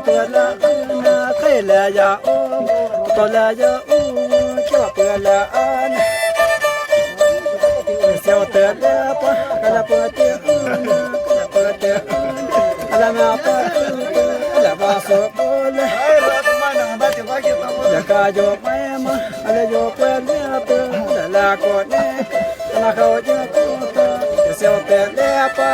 เปิดละนาเคยละยาโอตอละยาโอเขียวเปิดละอันเสียวเตือนละปะกะละเปิดเตือนกะละเปิดเตือนกะละมาปะกะละบาสโอละya kayo mema ale yo pele pe la kone na ko yo kuta se o pele pa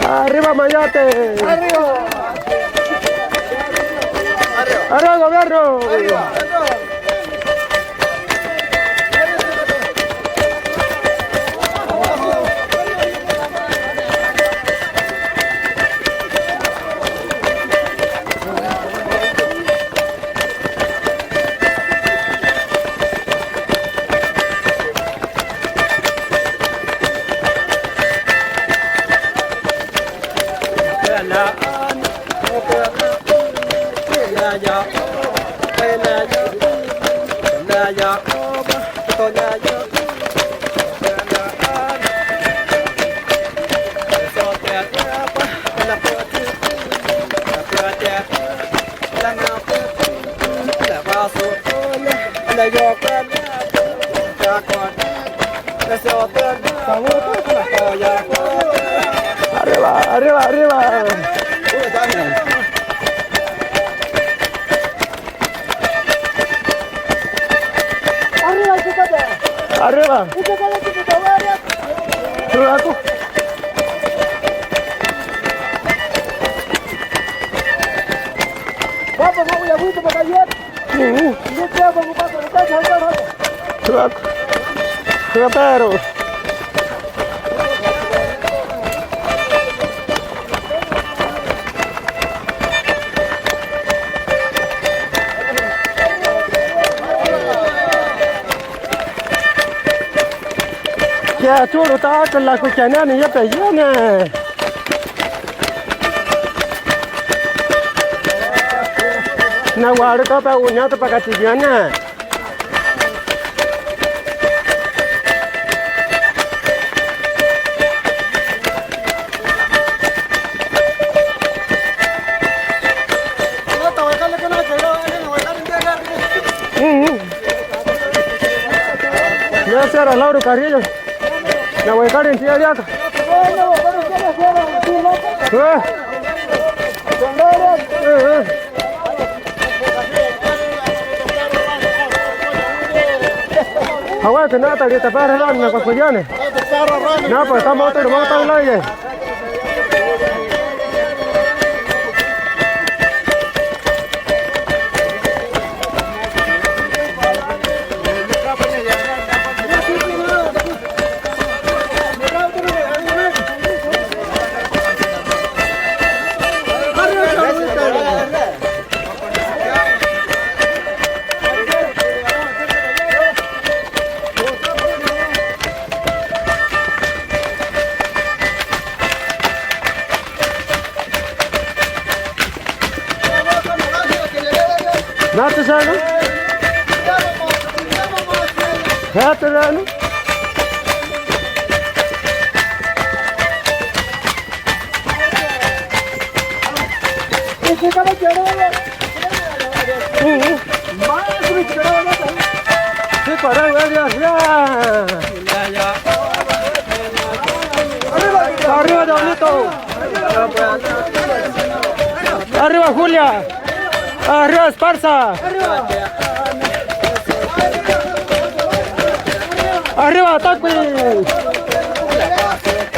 Arriba Mayate. Arriba. Arriba gobierno. Arriba. Arriba, arriba, arriba. Arriba. Aku. Bapak mau ya bu coba kajian. Ini dia bapak kita jangan. Pero. Ya, churu ta con la cuchana ni ya pellona. Na guarda ka pa unya to pakatiana. Ya será Lauro Carrillo. Na voy a caer en tía de acá. Aguante, nada, que te pares la na cuacullane. No, pues estamos otros, vamos a estar en el aire. Ne yaptın sen lan? Ne yaptın lan? Sí, para ver ya. Arriba, Diablito. Arriba, Julia. Arriba, Esparza. Arriba, Taqui.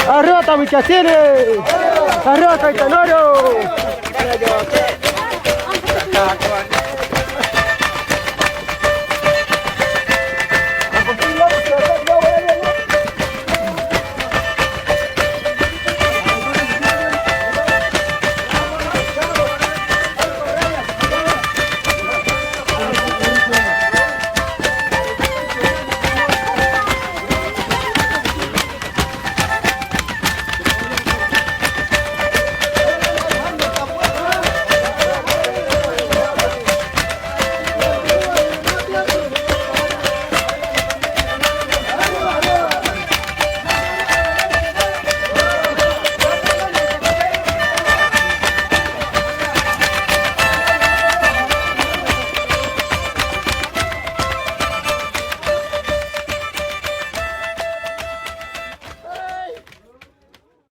Arriba, Tabichacine. Arriba, Caetanario.